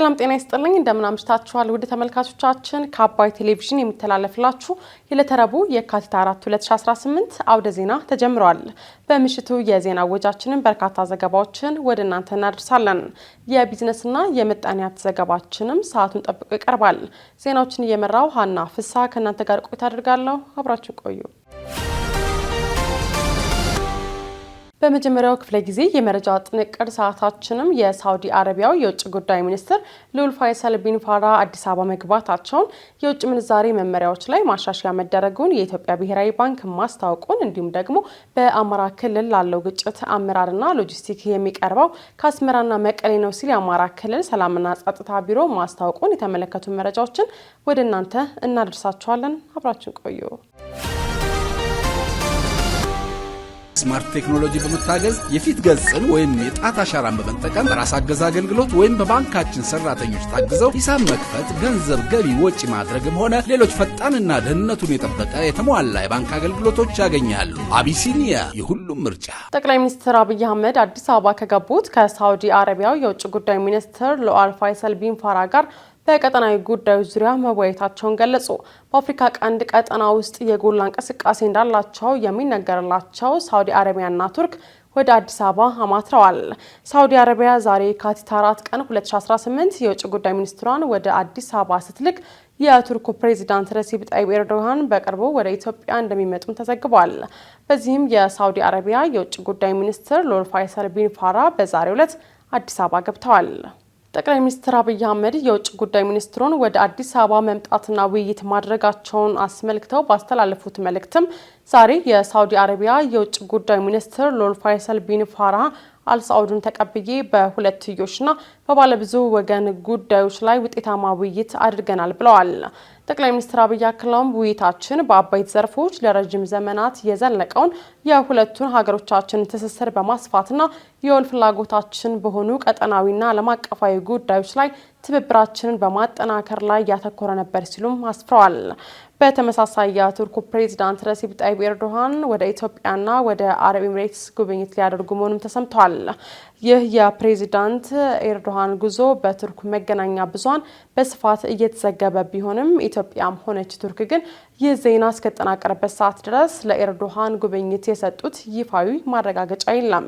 ሰላም ጤና ይስጥልኝ እንደምን አምሽታችኋል ውድ ተመልካቾቻችን ከአባይ ቴሌቪዥን የሚተላለፍላችሁ የለተረቡ የካቲት 4 2018 አውደ ዜና ተጀምሯል። በምሽቱ የዜና ወጃችንን በርካታ ዘገባዎችን ወደ እናንተ እናደርሳለን። የቢዝነስና የምጣኔ ሀብት ዘገባችንም ሰዓቱን ጠብቆ ይቀርባል። ዜናዎችን እየመራው ሀና ፍሳ ከእናንተ ጋር ቆይታ አድርጋለሁ። አብራችሁ ቆዩ። በመጀመሪያው ክፍለ ጊዜ የመረጃ ጥንቅር ሰዓታችንም የሳውዲ አረቢያው የውጭ ጉዳይ ሚኒስትር ሉል ፋይሰል ቢን ፋራ አዲስ አበባ መግባታቸውን፣ የውጭ ምንዛሬ መመሪያዎች ላይ ማሻሻያ መደረጉን የኢትዮጵያ ብሔራዊ ባንክ ማስታወቁን፣ እንዲሁም ደግሞ በአማራ ክልል ላለው ግጭት አመራርና ሎጂስቲክ የሚቀርበው ከአስመራና መቀሌ ነው ሲል የአማራ ክልል ሰላምና ጸጥታ ቢሮ ማስታወቁን የተመለከቱ መረጃዎችን ወደ እናንተ እናደርሳችኋለን። አብራችን ቆዩ። ስማርት ቴክኖሎጂ በመታገዝ የፊት ገጽን ወይም የጣት አሻራን በመጠቀም በራስ አገዝ አገልግሎት ወይም በባንካችን ሰራተኞች ታግዘው ሂሳብ መክፈት፣ ገንዘብ ገቢ ወጪ ማድረግም ሆነ ሌሎች ፈጣንና ደህንነቱን የጠበቀ የተሟላ የባንክ አገልግሎቶች ያገኛሉ። አቢሲኒያ የሁሉም ምርጫ። ጠቅላይ ሚኒስትር አብይ አህመድ አዲስ አበባ ከገቡት ከሳውዲ አረቢያው የውጭ ጉዳይ ሚኒስትር ሉል ፋይሰል ቢን ፋራ ጋር በቀጠናዊ ጉዳዮች ዙሪያ መወያየታቸውን ገለጹ። በአፍሪካ ቀንድ ቀጠና ውስጥ የጎላ እንቅስቃሴ እንዳላቸው የሚነገርላቸው ሳውዲ አረቢያና ቱርክ ወደ አዲስ አበባ አማትረዋል። ሳውዲ አረቢያ ዛሬ የካቲት 4 ቀን 2018 የውጭ ጉዳይ ሚኒስትሯን ወደ አዲስ አበባ ስትልክ የቱርኩ ፕሬዚዳንት ረሲብ ጣይብ ኤርዶጋን በቅርቡ ወደ ኢትዮጵያ እንደሚመጡም ተዘግቧል። በዚህም የሳውዲ አረቢያ የውጭ ጉዳይ ሚኒስትር ሉል ፋይሰል ቢን ፋራ በዛሬው ዕለት አዲስ አበባ ገብተዋል። ጠቅላይ ሚኒስትር አብይ አህመድ የውጭ ጉዳይ ሚኒስትሩን ወደ አዲስ አበባ መምጣትና ውይይት ማድረግቸውን አስመልክተው ባስተላለፉት መልእክትም ዛሬ የሳውዲ አረቢያ የውጭ ጉዳይ ሚኒስትር ሉል ፋይሰል ቢን ፋራ አልሳዑድን ተቀብዬ በሁለትዮሽና በባለብዙ ወገን ጉዳዮች ላይ ውጤታማ ውይይት አድርገናል ብለዋል። ጠቅላይ ሚኒስትር አብይ አክለውም ውይይታችን በአበይት ዘርፎች ለረጅም ዘመናት የዘለቀውን የሁለቱን ሀገሮቻችን ትስስር በማስፋትና የወል ፍላጎታችን በሆኑ ቀጠናዊና ዓለም አቀፋዊ ጉዳዮች ላይ ትብብራችንን በማጠናከር ላይ ያተኮረ ነበር ሲሉም አስፍረዋል። በተመሳሳይ የቱርኩ ፕሬዚዳንት ረሲብ ጣይብ ኤርዶጋን ወደ ኢትዮጵያና ወደ አረብ ኤሚሬትስ ጉብኝት ሊያደርጉ መሆኑም ተሰምቷል። ይህ የፕሬዚዳንት ኤርዶጋን ጉዞ በቱርክ መገናኛ ብዙሃን በስፋት እየተዘገበ ቢሆንም ኢትዮጵያም ሆነች ቱርክ ግን ይህ ዜና እስከተጠናቀረበት ሰዓት ድረስ ለኤርዶጋን ጉብኝት የሰጡት ይፋዊ ማረጋገጫ የለም።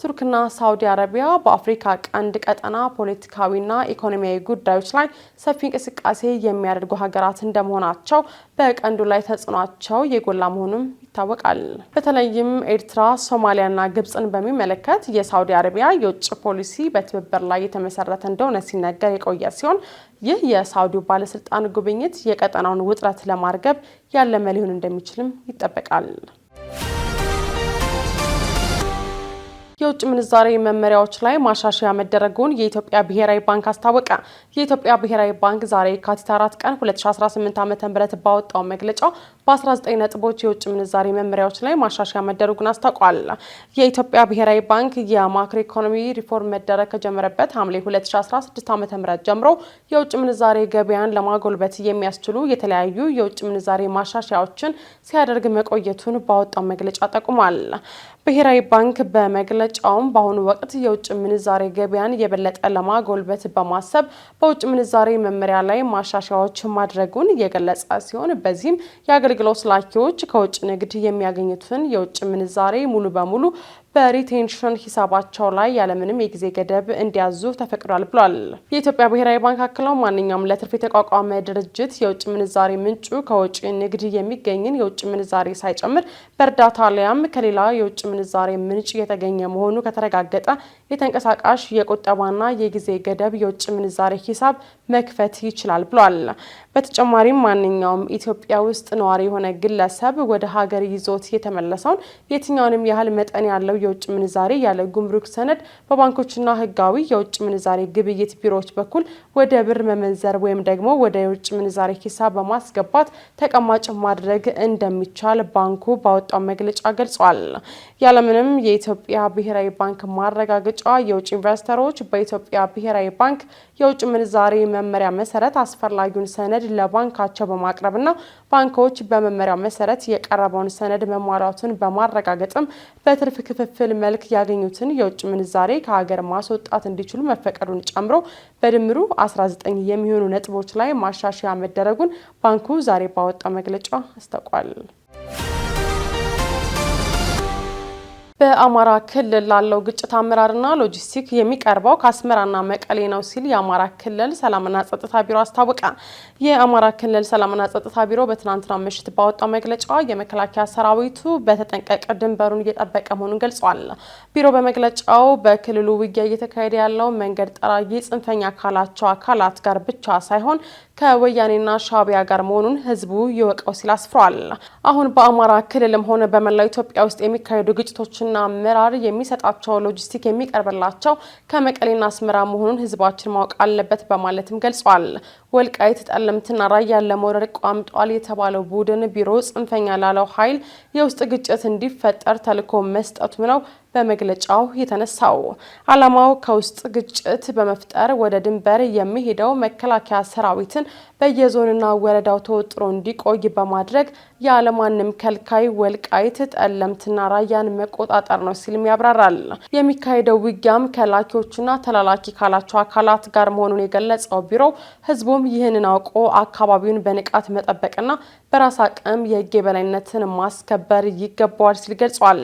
ቱርክና ሳውዲ አረቢያ በአፍሪካ ቀንድ ቀጠና ፖለቲካዊና ኢኮኖሚያዊ ጉዳዮች ላይ ሰፊ እንቅስቃሴ የሚያደርጉ ሀገራት እንደመሆናቸው በቀንዱ ላይ ተጽዕኖአቸው የጎላ መሆኑም ይታወቃል። በተለይም ኤርትራ፣ ሶማሊያና ግብጽን በሚመለከት የሳውዲ አረቢያ የውጭ ፖሊሲ በትብብር ላይ የተመሰረተ እንደሆነ ሲነገር የቆየ ሲሆን ይህ የሳውዲው ባለስልጣን ጉብኝት የቀጠናውን ውጥረት ለማርገብ ያለመ ሊሆን እንደሚችልም ይጠበቃል። የውጭ ምንዛሬ መመሪያዎች ላይ ማሻሻያ መደረጉን የኢትዮጵያ ብሔራዊ ባንክ አስታወቀ። የኢትዮጵያ ብሔራዊ ባንክ ዛሬ የካቲት 4 ቀን 2018 ዓ.ም ባወጣው መግለጫ በ19 ነጥቦች የውጭ ምንዛሬ መመሪያዎች ላይ ማሻሻያ መደረጉን አስታውቋል። የኢትዮጵያ ብሔራዊ ባንክ የማክሮ ኢኮኖሚ ሪፎርም መደረግ ከጀመረበት ሐምሌ 2016 ዓ.ም ጀምሮ የውጭ ምንዛሬ ገበያን ለማጎልበት የሚያስችሉ የተለያዩ የውጭ ምንዛሬ ማሻሻያዎችን ሲያደርግ መቆየቱን ባወጣው መግለጫ ጠቁሟል። ብሔራዊ ባንክ በመግለጫውም በአሁኑ ወቅት የውጭ ምንዛሬ ገበያን የበለጠ ለማጎልበት በማሰብ በውጭ ምንዛሬ መመሪያ ላይ ማሻሻያዎች ማድረጉን የገለጸ ሲሆን በዚህም የአገልግሎት ላኪዎች ከውጭ ንግድ የሚያገኙትን የውጭ ምንዛሬ ሙሉ በሙሉ በሪቴንሽን ሂሳባቸው ላይ ያለምንም የጊዜ ገደብ እንዲያዙ ተፈቅዷል ብሏል። የኢትዮጵያ ብሔራዊ ባንክ አክለው ማንኛውም ለትርፍ የተቋቋመ ድርጅት የውጭ ምንዛሬ ምንጩ ከውጭ ንግድ የሚገኝን የውጭ ምንዛሬ ሳይጨምር በእርዳታ ሊያም ከሌላ የውጭ ምንዛሬ ምንጭ የተገኘ መሆኑ ከተረጋገጠ የተንቀሳቃሽ የቁጠባና የጊዜ ገደብ የውጭ ምንዛሬ ሂሳብ መክፈት ይችላል ብሏል። በተጨማሪም ማንኛውም ኢትዮጵያ ውስጥ ነዋሪ የሆነ ግለሰብ ወደ ሀገር ይዞት የተመለሰውን የትኛውንም ያህል መጠን ያለው የውጭ ምንዛሬ ያለ ጉምሩክ ሰነድ በባንኮችና ህጋዊ የውጭ ምንዛሬ ግብይት ቢሮዎች በኩል ወደ ብር መመንዘር ወይም ደግሞ ወደ የውጭ ምንዛሬ ሂሳብ በማስገባት ተቀማጭ ማድረግ እንደሚቻል ባንኩ ባወጣው መግለጫ ገልጿል። ያለምንም የኢትዮጵያ ብሔራዊ ባንክ ማረጋገጫ የውጭ ኢንቨስተሮች በኢትዮጵያ ብሔራዊ ባንክ የውጭ ምንዛሬ መመሪያ መሰረት አስፈላጊውን ሰነድ ለባንካቸው በማቅረብና ባንኮች በመመሪያው መሰረት የቀረበውን ሰነድ መሟላቱን በማረጋገጥም በትርፍ ክፍፍል በክፍፍል መልክ ያገኙትን የውጭ ምንዛሬ ከሀገር ማስወጣት እንዲችሉ መፈቀዱን ጨምሮ በድምሩ 19 የሚሆኑ ነጥቦች ላይ ማሻሻያ መደረጉን ባንኩ ዛሬ ባወጣው መግለጫ አስታውቋል። በአማራ ክልል ላለው ግጭት አመራርና ሎጂስቲክ የሚቀርበው ከአስመራና መቀሌ ነው ሲል የአማራ ክልል ሰላምና ጸጥታ ቢሮ አስታወቀ። የአማራ ክልል ሰላምና ጸጥታ ቢሮ በትናንትናው ምሽት ባወጣው መግለጫ የመከላከያ ሰራዊቱ በተጠንቀቅ ድንበሩን እየጠበቀ መሆኑን ገልጿል። ቢሮ በመግለጫው በክልሉ ውጊያ እየተካሄደ ያለው መንገድ ጠራጊ ጽንፈኛ ካላቸው አካላት ጋር ብቻ ሳይሆን ከወያኔና ሻዕቢያ ጋር መሆኑን ህዝቡ ይወቀው ሲል አስፍሯል። አሁን በአማራ ክልልም ሆነ በመላው ኢትዮጵያ ውስጥ የሚካሄዱ ግጭቶችና አመራር የሚሰጣቸው ሎጂስቲክ የሚቀርብላቸው ከመቀሌና አስመራ መሆኑን ህዝባችን ማወቅ አለበት በማለትም ገልጿል። ወልቃይት፣ ጠለምትና ራያን ለመውረር ቋምጧል የተባለው ቡድን ቢሮ ጽንፈኛ ላለው ኃይል የውስጥ ግጭት እንዲፈጠር ተልዕኮ መስጠቱ ነው በመግለጫው የተነሳው። ዓላማው ከውስጥ ግጭት በመፍጠር ወደ ድንበር የሚሄደው መከላከያ ሰራዊትን በየዞንና ወረዳው ተወጥሮ እንዲቆይ በማድረግ ያለማንም ከልካይ ወልቃይት፣ ጠለምትና ራያን መቆጣጠር ነው ሲልም ያብራራል። የሚካሄደው ውጊያም ከላኪዎቹና ተላላኪ ካላቸው አካላት ጋር መሆኑን የገለጸው ቢሮው ህዝቡም ይህንን አውቆ አካባቢውን በንቃት መጠበቅና በራስ አቅም የህግ የበላይነትን ማስከበር ይገባዋል ሲል ገልጿል።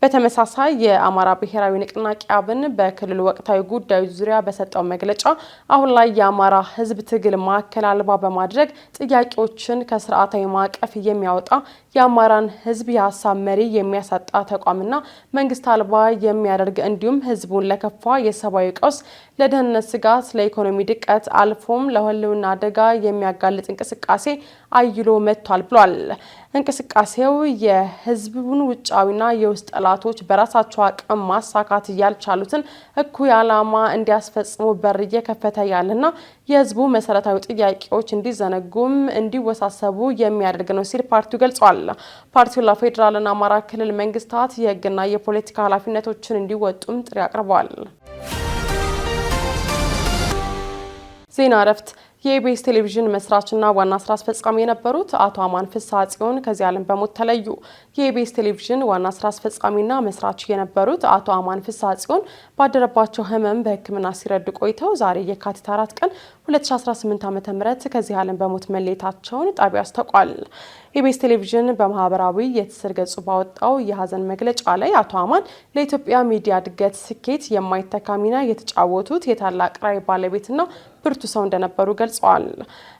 በተመሳሳይ የአማራ ብሔራዊ ንቅናቄ አብን በክልሉ ወቅታዊ ጉዳዮች ዙሪያ በሰጠው መግለጫ አሁን ላይ የአማራ ህዝብ ትግል ማዕከል አልባ በማድረግ ጥያቄዎችን ከስርዓታዊ ማዕቀፍ የሚያወጣ የአማራን ህዝብ የሀሳብ መሪ የሚያሳጣ ተቋምና መንግስት አልባ የሚያደርግ እንዲሁም ህዝቡን ለከፋ የሰብአዊ ቀውስ፣ ለደህንነት ስጋት፣ ለኢኮኖሚ ድቀት አልፎም ለህልውና አደጋ የሚያጋልጥ እንቅስቃሴ አይሎ መጥቷል ብሏል። እንቅስቃሴው የህዝቡን ውጫዊና የውስጥ ጠላቶች በራሳቸው አቅም ማሳካት ያልቻሉትን እኩይ ዓላማ እንዲያስፈጽሙ በር እየከፈተ ያለና የህዝቡ መሰረታዊ ጥያቄዎች እንዲዘነጉም እንዲወሳሰቡ የሚያደርግ ነው ሲል ፓርቲው ገልጿል። ፓርቲው ለፌዴራልና አማራ ክልል መንግስታት የህግና የፖለቲካ ኃላፊነቶችን እንዲወጡም ጥሪ አቅርበዋል። ዜና እረፍት። የኢቢኤስ ቴሌቪዥን መስራችና ዋና ስራ አስፈጻሚ የነበሩት አቶ አማን ፍስሐ ጽዮን ከዚህ ዓለም በሞት ተለዩ። የኢቢኤስ ቴሌቪዥን ዋና ስራ አስፈጻሚና መስራች የነበሩት አቶ አማን ፍስሐ ጽዮን ባደረባቸው ህመም በሕክምና ሲረዱ ቆይተው ዛሬ የካቲት 4 ቀን 2018 ዓ.ም ከዚህ ዓለም በሞት መለየታቸውን ጣቢያው አስታውቋል። ኢቢኤስ ቴሌቪዥን በማህበራዊ የትስስር ገጹ ባወጣው የሀዘን መግለጫ ላይ አቶ አማን ለኢትዮጵያ ሚዲያ እድገት ስኬት የማይተካ ሚና የተጫወቱት የታላቅ ራዕይ ባለቤትና ብርቱ ሰው እንደነበሩ ገልጸዋል።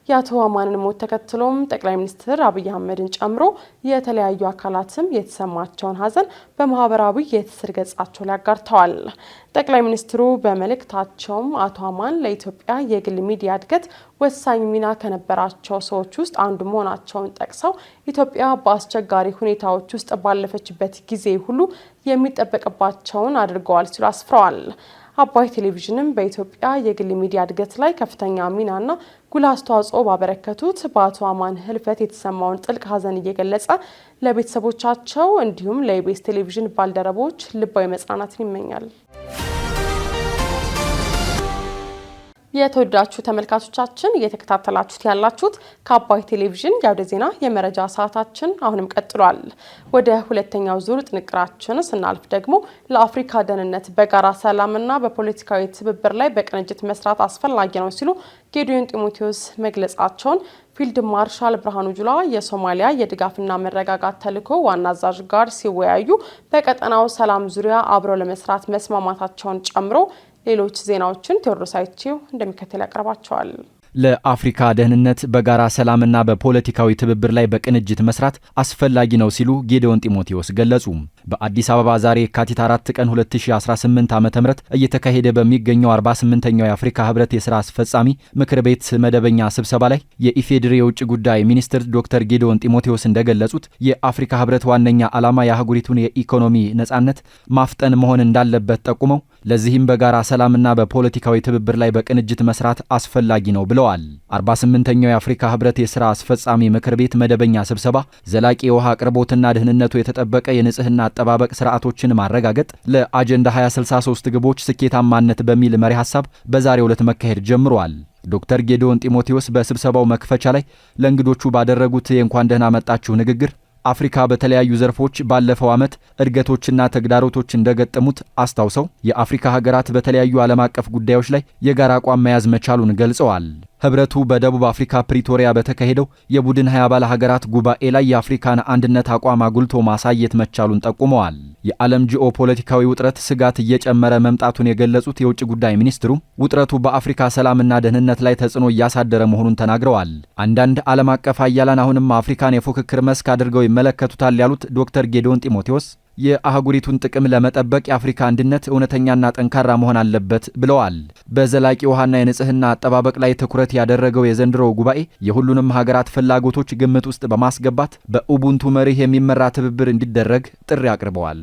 የአቶ አማንን ሞት ተከትሎም ጠቅላይ ሚኒስትር አብይ አህመድን ጨምሮ የተለያዩ አካላትም የተሰማቸውን ሀዘን በማህበራዊ የትስስር ገጻቸው ላይ አጋርተዋል። ጠቅላይ ሚኒስትሩ በመልእክታቸውም አቶ አማን ለኢትዮጵያ የግል ሚዲያ እድገት ወሳኝ ሚና ከነበራቸው ሰዎች ውስጥ አንዱ መሆናቸውን ጠቅሰው ኢትዮጵያ በአስቸጋሪ ሁኔታዎች ውስጥ ባለፈችበት ጊዜ ሁሉ የሚጠበቅባቸውን አድርገዋል ሲሉ አስፍረዋል። አባይ ቴሌቪዥንም በኢትዮጵያ የግል ሚዲያ እድገት ላይ ከፍተኛ ሚናና ጉልህ አስተዋጽኦ ባበረከቱት በአቶ አማን ህልፈት የተሰማውን ጥልቅ ሀዘን እየገለጸ ለቤተሰቦቻቸው እንዲሁም ለኢቢኤስ ቴሌቪዥን ባልደረቦች ልባዊ መጽናናትን ይመኛል። የተወዳችሁ ተመልካቾቻችን እየተከታተላችሁት ያላችሁት ከአባይ ቴሌቪዥን የአውደ ዜና የመረጃ ሰዓታችን አሁንም ቀጥሏል። ወደ ሁለተኛው ዙር ጥንቅራችን ስናልፍ ደግሞ ለአፍሪካ ደህንነት በጋራ ሰላምና በፖለቲካዊ ትብብር ላይ በቅንጅት መስራት አስፈላጊ ነው ሲሉ ጌዲዮን ጢሞቴዎስ መግለጻቸውን ፊልድ ማርሻል ብርሃኑ ጁላ የሶማሊያ የድጋፍና መረጋጋት ተልዕኮ ዋና አዛዥ ጋር ሲወያዩ በቀጠናው ሰላም ዙሪያ አብረው ለመስራት መስማማታቸውን ጨምሮ ሌሎች ዜናዎችን ቴዎድሮስ አይቼው እንደሚከተል ያቀርባቸዋል። ለአፍሪካ ደህንነት በጋራ ሰላምና በፖለቲካዊ ትብብር ላይ በቅንጅት መስራት አስፈላጊ ነው ሲሉ ጌዲዮን ጢሞቴዎስ ገለጹ። በአዲስ አበባ ዛሬ የካቲት 4 ቀን 2018 ዓ.ም እየተካሄደ በሚገኘው 48ኛው የአፍሪካ ህብረት የሥራ አስፈጻሚ ምክር ቤት መደበኛ ስብሰባ ላይ የኢፌዴሪ የውጭ ጉዳይ ሚኒስትር ዶክተር ጌዲዮን ጢሞቴዎስ እንደገለጹት የአፍሪካ ህብረት ዋነኛ ዓላማ የአህጉሪቱን የኢኮኖሚ ነጻነት ማፍጠን መሆን እንዳለበት ጠቁመው ለዚህም በጋራ ሰላምና በፖለቲካዊ ትብብር ላይ በቅንጅት መስራት አስፈላጊ ነው ብለዋል። 48ኛው የአፍሪካ ህብረት የሥራ አስፈጻሚ ምክር ቤት መደበኛ ስብሰባ ዘላቂ የውሃ አቅርቦትና ደህንነቱ የተጠበቀ የንጽህና አጠባበቅ ስርዓቶችን ማረጋገጥ ለአጀንዳ 2063 ግቦች ስኬታማነት በሚል መሪ ሐሳብ በዛሬው ዕለት መካሄድ ጀምሯል። ዶክተር ጌዲዮን ጢሞቴዎስ በስብሰባው መክፈቻ ላይ ለእንግዶቹ ባደረጉት የእንኳን ደህና መጣችሁ ንግግር አፍሪካ በተለያዩ ዘርፎች ባለፈው ዓመት እድገቶችና ተግዳሮቶች እንደገጠሙት አስታውሰው የአፍሪካ ሀገራት በተለያዩ ዓለም አቀፍ ጉዳዮች ላይ የጋራ አቋም መያዝ መቻሉን ገልጸዋል። ህብረቱ በደቡብ አፍሪካ ፕሪቶሪያ በተካሄደው የቡድን 20 አባል ሀገራት ጉባኤ ላይ የአፍሪካን አንድነት አቋም አጉልቶ ማሳየት መቻሉን ጠቁመዋል። የዓለም ጂኦፖለቲካዊ ውጥረት ስጋት እየጨመረ መምጣቱን የገለጹት የውጭ ጉዳይ ሚኒስትሩ ውጥረቱ በአፍሪካ ሰላምና ደህንነት ላይ ተጽዕኖ እያሳደረ መሆኑን ተናግረዋል። አንዳንድ ዓለም አቀፍ ኃያላን አሁንም አፍሪካን የፉክክር መስክ አድርገው ይመለከቱታል ያሉት ዶክተር ጌዲዮን ጢሞቴዎስ የአህጉሪቱን ጥቅም ለመጠበቅ የአፍሪካ አንድነት እውነተኛና ጠንካራ መሆን አለበት ብለዋል። በዘላቂ ውሃና የንጽህና አጠባበቅ ላይ ትኩረት ያደረገው የዘንድሮው ጉባኤ የሁሉንም ሀገራት ፍላጎቶች ግምት ውስጥ በማስገባት በኡቡንቱ መርህ የሚመራ ትብብር እንዲደረግ ጥሪ አቅርበዋል።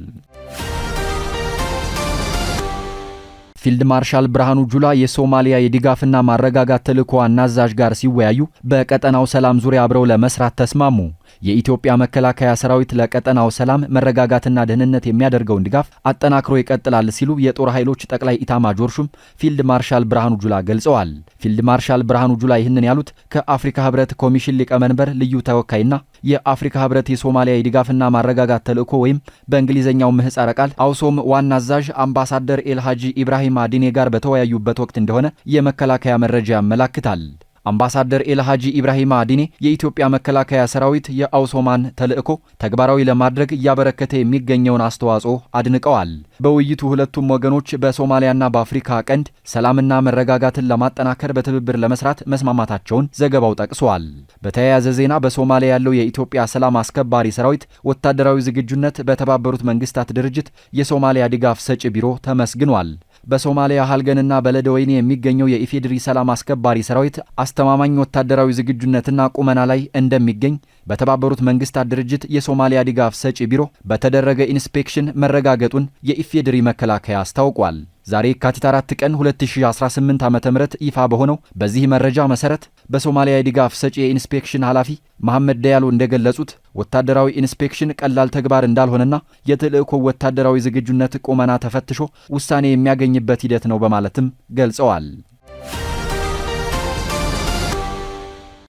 ፊልድ ማርሻል ብርሃኑ ጁላ የሶማሊያ የድጋፍና ማረጋጋት ተልዕኮ ዋና አዛዥ ጋር ሲወያዩ በቀጠናው ሰላም ዙሪያ አብረው ለመስራት ተስማሙ። የኢትዮጵያ መከላከያ ሰራዊት ለቀጠናው ሰላም መረጋጋትና ደህንነት የሚያደርገውን ድጋፍ አጠናክሮ ይቀጥላል ሲሉ የጦር ኃይሎች ጠቅላይ ኢታማጆር ሹም ፊልድ ማርሻል ብርሃኑ ጁላ ገልጸዋል። ፊልድ ማርሻል ብርሃኑ ጁላ ይህንን ያሉት ከአፍሪካ ህብረት ኮሚሽን ሊቀመንበር ልዩ ተወካይና የአፍሪካ ህብረት የሶማሊያ የድጋፍና ማረጋጋት ተልዕኮ ወይም በእንግሊዝኛው ምህጻረ ቃል አውሶም ዋና አዛዥ አምባሳደር ኤልሃጂ ኢብራሂም አዲኔ ጋር በተወያዩበት ወቅት እንደሆነ የመከላከያ መረጃ ያመላክታል። አምባሳደር ኤልሃጂ ኢብራሂም አዲኔ የኢትዮጵያ መከላከያ ሰራዊት የአውሶማን ተልዕኮ ተግባራዊ ለማድረግ እያበረከተ የሚገኘውን አስተዋጽኦ አድንቀዋል። በውይይቱ ሁለቱም ወገኖች በሶማሊያና በአፍሪካ ቀንድ ሰላምና መረጋጋትን ለማጠናከር በትብብር ለመስራት መስማማታቸውን ዘገባው ጠቅሷል። በተያያዘ ዜና በሶማሊያ ያለው የኢትዮጵያ ሰላም አስከባሪ ሰራዊት ወታደራዊ ዝግጁነት በተባበሩት መንግስታት ድርጅት የሶማሊያ ድጋፍ ሰጪ ቢሮ ተመስግኗል። በሶማሊያ ሀልገንና በለደወይኔ የሚገኘው የኢፌዴሪ ሰላም አስከባሪ ሰራዊት አስተማማኝ ወታደራዊ ዝግጁነትና ቁመና ላይ እንደሚገኝ በተባበሩት መንግስታት ድርጅት የሶማሊያ ድጋፍ ሰጪ ቢሮ በተደረገ ኢንስፔክሽን መረጋገጡን የኢፌዴሪ መከላከያ አስታውቋል። ዛሬ የካቲት 4 ቀን 2018 ዓ.ም ይፋ በሆነው በዚህ መረጃ መሰረት በሶማሊያ የድጋፍ ሰጪ የኢንስፔክሽን ኃላፊ መሐመድ ዳያሎ እንደገለጹት ወታደራዊ ኢንስፔክሽን ቀላል ተግባር እንዳልሆነና የተልዕኮው ወታደራዊ ዝግጁነት ቁመና ተፈትሾ ውሳኔ የሚያገኝበት ሂደት ነው በማለትም ገልጸዋል።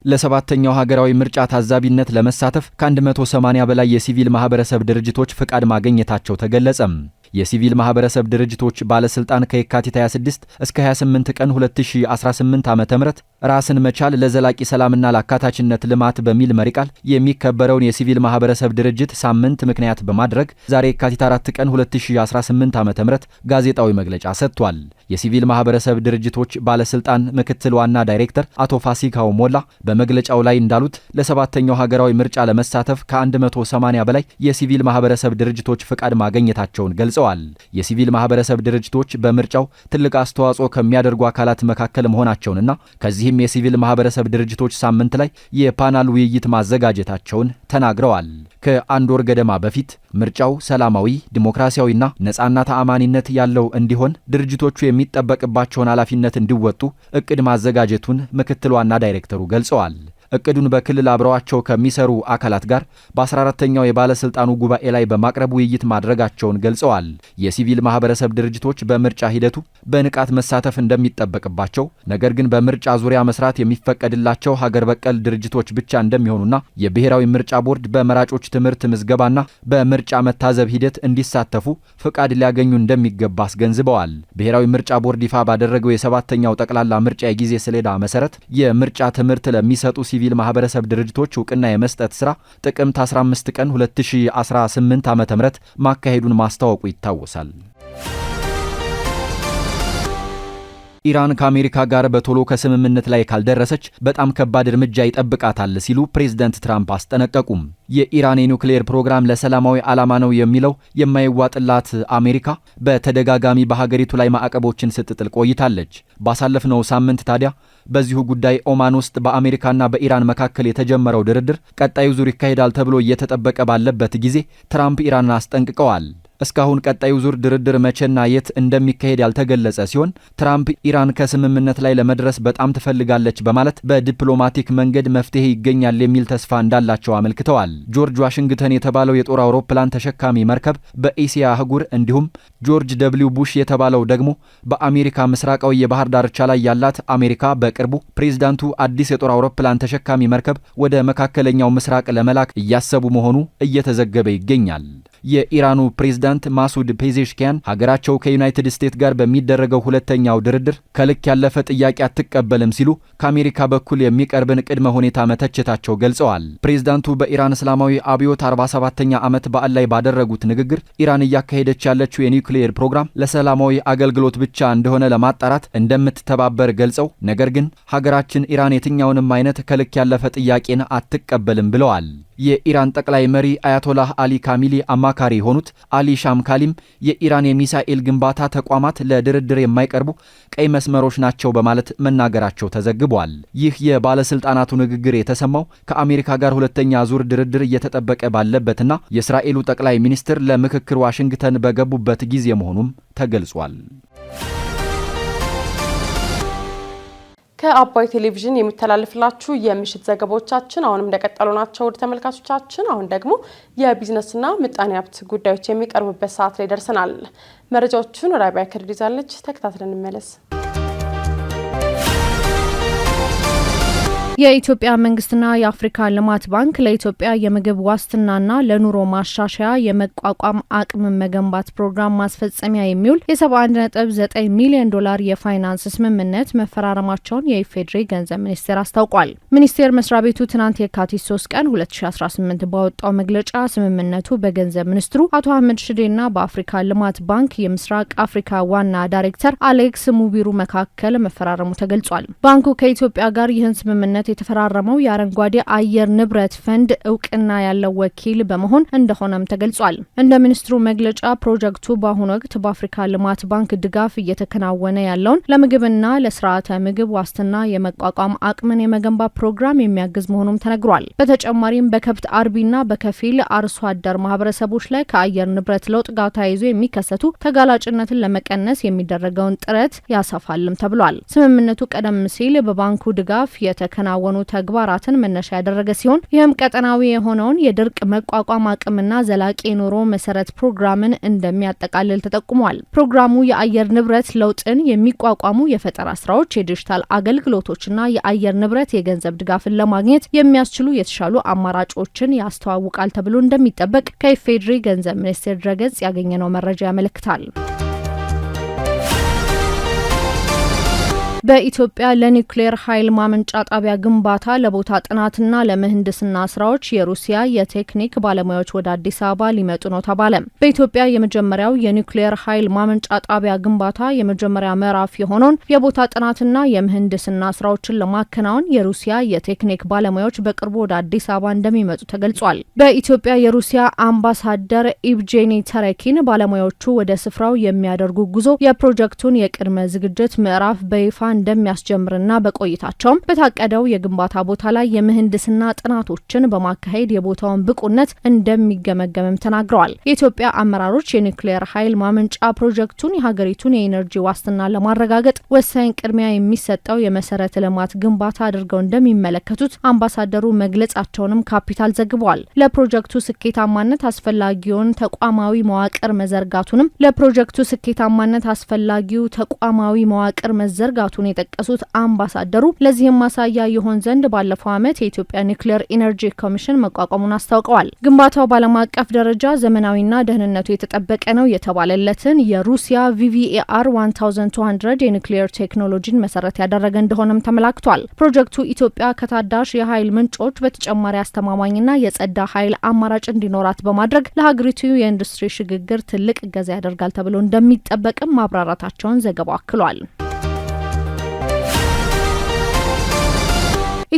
ለሰባተኛው ሀገራዊ ምርጫ ታዛቢነት ለመሳተፍ ከ180 በላይ የሲቪል ማህበረሰብ ድርጅቶች ፍቃድ ማግኘታቸው ተገለጸ። የሲቪል ማህበረሰብ ድርጅቶች ባለስልጣን ከየካቲት 26 እስከ 28 ቀን 2018 ዓ.ም ራስን መቻል ለዘላቂ ሰላምና ለአካታችነት ልማት በሚል መሪ ቃል የሚከበረውን የሲቪል ማህበረሰብ ድርጅት ሳምንት ምክንያት በማድረግ ዛሬ የካቲት 4 ቀን 2018 ዓ.ም ጋዜጣዊ መግለጫ ሰጥቷል። የሲቪል ማህበረሰብ ድርጅቶች ባለስልጣን ምክትል ዋና ዳይሬክተር አቶ ፋሲካው ሞላ በመግለጫው ላይ እንዳሉት ለሰባተኛው ሀገራዊ ምርጫ ለመሳተፍ ከ180 በላይ የሲቪል ማህበረሰብ ድርጅቶች ፍቃድ ማግኘታቸውን ገልጸዋል። የሲቪል ማህበረሰብ ድርጅቶች በምርጫው ትልቅ አስተዋጽኦ ከሚያደርጉ አካላት መካከል መሆናቸውንና ከዚህም የሲቪል ማህበረሰብ ድርጅቶች ሳምንት ላይ የፓናል ውይይት ማዘጋጀታቸውን ተናግረዋል። ከአንድ ወር ገደማ በፊት ምርጫው ሰላማዊ፣ ዲሞክራሲያዊና ነጻና ተአማኒነት ያለው እንዲሆን ድርጅቶቹ የሚጠበቅባቸውን ኃላፊነት እንዲወጡ እቅድ ማዘጋጀቱን ምክትል ዋና ዳይሬክተሩ ገልጸዋል። እቅዱን በክልል አብረዋቸው ከሚሰሩ አካላት ጋር በ14ኛው የባለስልጣኑ ጉባኤ ላይ በማቅረብ ውይይት ማድረጋቸውን ገልጸዋል። የሲቪል ማህበረሰብ ድርጅቶች በምርጫ ሂደቱ በንቃት መሳተፍ እንደሚጠበቅባቸው፣ ነገር ግን በምርጫ ዙሪያ መስራት የሚፈቀድላቸው ሀገር በቀል ድርጅቶች ብቻ እንደሚሆኑና የብሔራዊ ምርጫ ቦርድ በመራጮች ትምህርት ምዝገባና በምርጫ መታዘብ ሂደት እንዲሳተፉ ፍቃድ ሊያገኙ እንደሚገባ አስገንዝበዋል። ብሔራዊ ምርጫ ቦርድ ይፋ ባደረገው የሰባተኛው ጠቅላላ ምርጫ የጊዜ ሰሌዳ መሰረት የምርጫ ትምህርት ለሚሰጡ ሲቪል ማህበረሰብ ድርጅቶች እውቅና የመስጠት ሥራ ጥቅምት 15 ቀን 2018 ዓ.ም ማካሄዱን ማስታወቁ ይታወሳል። ኢራን ከአሜሪካ ጋር በቶሎ ከስምምነት ላይ ካልደረሰች በጣም ከባድ እርምጃ ይጠብቃታል ሲሉ ፕሬዝዳንት ትራምፕ አስጠነቀቁም። የኢራን የኒውክሌር ፕሮግራም ለሰላማዊ ዓላማ ነው የሚለው የማይዋጥላት አሜሪካ በተደጋጋሚ በሀገሪቱ ላይ ማዕቀቦችን ስትጥል ቆይታለች። ባሳለፍነው ሳምንት ታዲያ በዚሁ ጉዳይ ኦማን ውስጥ በአሜሪካና በኢራን መካከል የተጀመረው ድርድር ቀጣዩ ዙር ይካሄዳል ተብሎ እየተጠበቀ ባለበት ጊዜ ትራምፕ ኢራንን አስጠንቅቀዋል። እስካሁን ቀጣዩ ዙር ድርድር መቼና የት እንደሚካሄድ ያልተገለጸ ሲሆን ትራምፕ ኢራን ከስምምነት ላይ ለመድረስ በጣም ትፈልጋለች በማለት በዲፕሎማቲክ መንገድ መፍትሄ ይገኛል የሚል ተስፋ እንዳላቸው አመልክተዋል። ጆርጅ ዋሽንግተን የተባለው የጦር አውሮፕላን ተሸካሚ መርከብ በኤሲያ አህጉር እንዲሁም ጆርጅ ደብሊው ቡሽ የተባለው ደግሞ በአሜሪካ ምስራቃዊ የባህር ዳርቻ ላይ ያላት አሜሪካ በቅርቡ ፕሬዝዳንቱ አዲስ የጦር አውሮፕላን ተሸካሚ መርከብ ወደ መካከለኛው ምስራቅ ለመላክ እያሰቡ መሆኑ እየተዘገበ ይገኛል። የኢራኑ ፕሬዝዳንት ማሱድ ፔዜሽኪያን ሀገራቸው ከዩናይትድ ስቴትስ ጋር በሚደረገው ሁለተኛው ድርድር ከልክ ያለፈ ጥያቄ አትቀበልም ሲሉ ከአሜሪካ በኩል የሚቀርብን ቅድመ ሁኔታ መተቸታቸው ገልጸዋል። ፕሬዝዳንቱ በኢራን እስላማዊ አብዮት 47ኛ ዓመት በዓል ላይ ባደረጉት ንግግር ኢራን እያካሄደች ያለችው የኒውክሌር ፕሮግራም ለሰላማዊ አገልግሎት ብቻ እንደሆነ ለማጣራት እንደምትተባበር ገልጸው ነገር ግን ሀገራችን ኢራን የትኛውንም አይነት ከልክ ያለፈ ጥያቄን አትቀበልም ብለዋል። የኢራን ጠቅላይ መሪ አያቶላህ አሊ ካሚሊ አማካሪ የሆኑት አሊ ሻምካሊም የኢራን የሚሳኤል ግንባታ ተቋማት ለድርድር የማይቀርቡ ቀይ መስመሮች ናቸው በማለት መናገራቸው ተዘግቧል። ይህ የባለስልጣናቱ ንግግር የተሰማው ከአሜሪካ ጋር ሁለተኛ ዙር ድርድር እየተጠበቀ ባለበትና የእስራኤሉ ጠቅላይ ሚኒስትር ለምክክር ዋሽንግተን በገቡበት ጊዜ መሆኑም ተገልጿል። ከአባይ ቴሌቪዥን የሚተላለፍላችሁ የምሽት ዘገባዎቻችን አሁንም እንደቀጠሉ ናቸው። ወደ ተመልካቾቻችን አሁን ደግሞ የቢዝነስና ምጣኔ ሀብት ጉዳዮች የሚቀርቡበት ሰዓት ላይ ደርሰናል። መረጃዎቹን ራቢያ ከድር ይዛለች። ተከታትለን እንመለስ። የኢትዮጵያ መንግስትና የአፍሪካ ልማት ባንክ ለኢትዮጵያ የምግብ ዋስትናና ለኑሮ ማሻሻያ የመቋቋም አቅም መገንባት ፕሮግራም ማስፈጸሚያ የሚውል የ71.9 ሚሊዮን ዶላር የፋይናንስ ስምምነት መፈራረማቸውን የኢፌዴሪ ገንዘብ ሚኒስቴር አስታውቋል። ሚኒስቴር መስሪያ ቤቱ ትናንት የካቲት 3 ቀን 2018 ባወጣው መግለጫ ስምምነቱ በገንዘብ ሚኒስትሩ አቶ አህመድ ሽዴና በአፍሪካ ልማት ባንክ የምስራቅ አፍሪካ ዋና ዳይሬክተር አሌክስ ሙቢሩ መካከል መፈራረሙ ተገልጿል። ባንኩ ከኢትዮጵያ ጋር ይህን ስምምነት የተፈራረመው የአረንጓዴ አየር ንብረት ፈንድ እውቅና ያለው ወኪል በመሆን እንደሆነም ተገልጿል። እንደ ሚኒስትሩ መግለጫ ፕሮጀክቱ በአሁኑ ወቅት በአፍሪካ ልማት ባንክ ድጋፍ እየተከናወነ ያለውን ለምግብና ለስርዓተ ምግብ ዋስትና የመቋቋም አቅምን የመገንባት ፕሮግራም የሚያግዝ መሆኑም ተነግሯል። በተጨማሪም በከብት አርቢና በከፊል አርሶ አደር ማህበረሰቦች ላይ ከአየር ንብረት ለውጥ ጋር ተያይዞ የሚከሰቱ ተጋላጭነትን ለመቀነስ የሚደረገውን ጥረት ያሰፋልም ተብሏል። ስምምነቱ ቀደም ሲል በባንኩ ድጋፍ የተከናወኑ ተግባራትን መነሻ ያደረገ ሲሆን ይህም ቀጠናዊ የሆነውን የድርቅ መቋቋም አቅምና ዘላቂ ኑሮ መሰረት ፕሮግራምን እንደሚያጠቃልል ተጠቁሟል። ፕሮግራሙ የአየር ንብረት ለውጥን የሚቋቋሙ የፈጠራ ስራዎች፣ የዲጂታል አገልግሎቶችና የአየር ንብረት የገንዘብ ድጋፍን ለማግኘት የሚያስችሉ የተሻሉ አማራጮችን ያስተዋውቃል ተብሎ እንደሚጠበቅ ከኢፌዴሪ ገንዘብ ሚኒስቴር ድረገጽ ያገኘነው መረጃ ያመለክታል። በኢትዮጵያ ለኒውክሌር ኃይል ማመንጫ ጣቢያ ግንባታ ለቦታ ጥናትና ለምህንድስና ስራዎች የሩሲያ የቴክኒክ ባለሙያዎች ወደ አዲስ አበባ ሊመጡ ነው ተባለ። በኢትዮጵያ የመጀመሪያው የኒውክሌር ኃይል ማመንጫ ጣቢያ ግንባታ የመጀመሪያ ምዕራፍ የሆነውን የቦታ ጥናትና የምህንድስና ስራዎችን ለማከናወን የሩሲያ የቴክኒክ ባለሙያዎች በቅርቡ ወደ አዲስ አበባ እንደሚመጡ ተገልጿል። በኢትዮጵያ የሩሲያ አምባሳደር ኢቭጄኒ ተረኪን ባለሙያዎቹ ወደ ስፍራው የሚያደርጉ ጉዞ የፕሮጀክቱን የቅድመ ዝግጅት ምዕራፍ በይፋ እንደሚያስጀምርና በቆይታቸውም በታቀደው የግንባታ ቦታ ላይ የምህንድስና ጥናቶችን በማካሄድ የቦታውን ብቁነት እንደሚገመገምም ተናግረዋል። የኢትዮጵያ አመራሮች የኒውክሌር ኃይል ማመንጫ ፕሮጀክቱን የሀገሪቱን የኢነርጂ ዋስትና ለማረጋገጥ ወሳኝ ቅድሚያ የሚሰጠው የመሰረተ ልማት ግንባታ አድርገው እንደሚመለከቱት አምባሳደሩ መግለጻቸውንም ካፒታል ዘግቧል። ለፕሮጀክቱ ስኬታማነት አስፈላጊውን ተቋማዊ መዋቅር መዘርጋቱን የጠቀሱት አምባሳደሩ ለዚህም ማሳያ ይሆን ዘንድ ባለፈው ዓመት የኢትዮጵያ ኒውክሌር ኢነርጂ ኮሚሽን መቋቋሙን አስታውቀዋል። ግንባታው በዓለም አቀፍ ደረጃ ዘመናዊና ደህንነቱ የተጠበቀ ነው የተባለለትን የሩሲያ VVAR 1200 የኒውክሌር ቴክኖሎጂን መሰረት ያደረገ እንደሆነም ተመላክቷል። ፕሮጀክቱ ኢትዮጵያ ከታዳሽ የኃይል ምንጮች በተጨማሪ አስተማማኝና የጸዳ ኃይል አማራጭ እንዲኖራት በማድረግ ለሀገሪቱ የኢንዱስትሪ ሽግግር ትልቅ እገዛ ያደርጋል ተብሎ እንደሚጠበቅም ማብራራታቸውን ዘገባው አክሏል።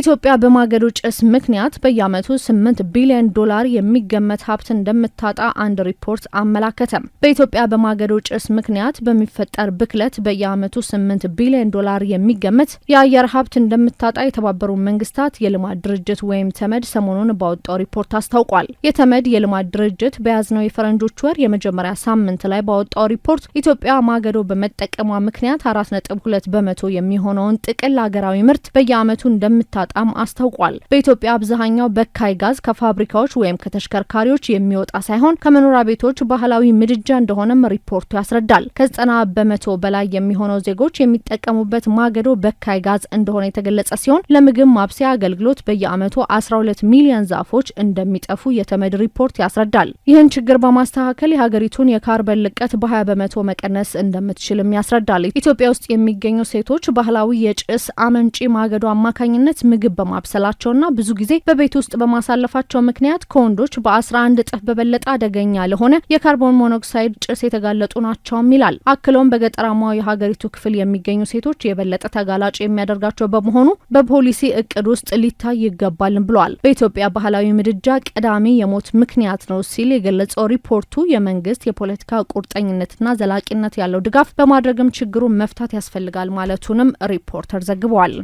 ኢትዮጵያ በማገዶ ጭስ ምክንያት በየዓመቱ 8 ቢሊዮን ዶላር የሚገመት ሀብት እንደምታጣ አንድ ሪፖርት አመላከተ። በኢትዮጵያ በማገዶ ጭስ ምክንያት በሚፈጠር ብክለት በየዓመቱ 8 ቢሊዮን ዶላር የሚገመት የአየር ሀብት እንደምታጣ የተባበሩት መንግስታት የልማት ድርጅት ወይም ተመድ ሰሞኑን ባወጣው ሪፖርት አስታውቋል። የተመድ የልማት ድርጅት በያዝነው የፈረንጆች ወር የመጀመሪያ ሳምንት ላይ ባወጣው ሪፖርት ኢትዮጵያ ማገዶ በመጠቀሟ ምክንያት 4.2 በመቶ የሚሆነውን ጥቅል ሀገራዊ ምርት በየዓመቱ እንደምታጣም አስታውቋል። በኢትዮጵያ አብዛኛው በካይ ጋዝ ከፋብሪካዎች ወይም ከተሽከርካሪዎች የሚወጣ ሳይሆን ከመኖሪያ ቤቶች ባህላዊ ምድጃ እንደሆነም ሪፖርቱ ያስረዳል። ከ90 በመቶ በላይ የሚሆነው ዜጎች የሚጠቀሙበት ማገዶ በካይ ጋዝ እንደሆነ የተገለጸ ሲሆን ለምግብ ማብሰያ አገልግሎት በየዓመቱ 12 ሚሊዮን ዛፎች እንደሚጠፉ የተመድ ሪፖርት ያስረዳል። ይህን ችግር በማስተካከል የሀገሪቱን የካርበን ልቀት በ20 በመቶ መቀነስ እንደምትችልም ያስረዳል። ኢትዮጵያ ውስጥ የሚገኙ ሴቶች ባህላዊ የጭስ አመንጪ ማገዶ አማካኝነት ምግብ በማብሰላቸውና ብዙ ጊዜ በቤት ውስጥ በማሳለፋቸው ምክንያት ከወንዶች በ11 እጥፍ በበለጠ አደገኛ ለሆነ የካርቦን ሞኖክሳይድ ጭስ የተጋለጡ ናቸውም ይላል። አክሎም በገጠራማው የሀገሪቱ ክፍል የሚገኙ ሴቶች የበለጠ ተጋላጭ የሚያደርጋቸው በመሆኑ በፖሊሲ እቅድ ውስጥ ሊታይ ይገባልም ብሏል። በኢትዮጵያ ባህላዊ ምድጃ ቀዳሚ የሞት ምክንያት ነው ሲል የገለጸው ሪፖርቱ የመንግስት የፖለቲካ ቁርጠኝነትና ዘላቂነት ያለው ድጋፍ በማድረግም ችግሩን መፍታት ያስፈልጋል ማለቱንም ሪፖርተር ዘግቧል።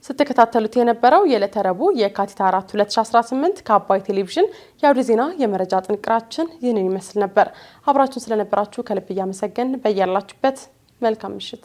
ስትከታተሉት የነበረው የዕለተ ረቡዕ የካቲት 4 2018 ከአባይ ቴሌቪዥን የአውደ ዜና የመረጃ ጥንቅራችን ይህንን ይመስል ነበር። አብራችሁን ስለነበራችሁ ከልብ እያመሰገን በያላችሁበት መልካም ምሽት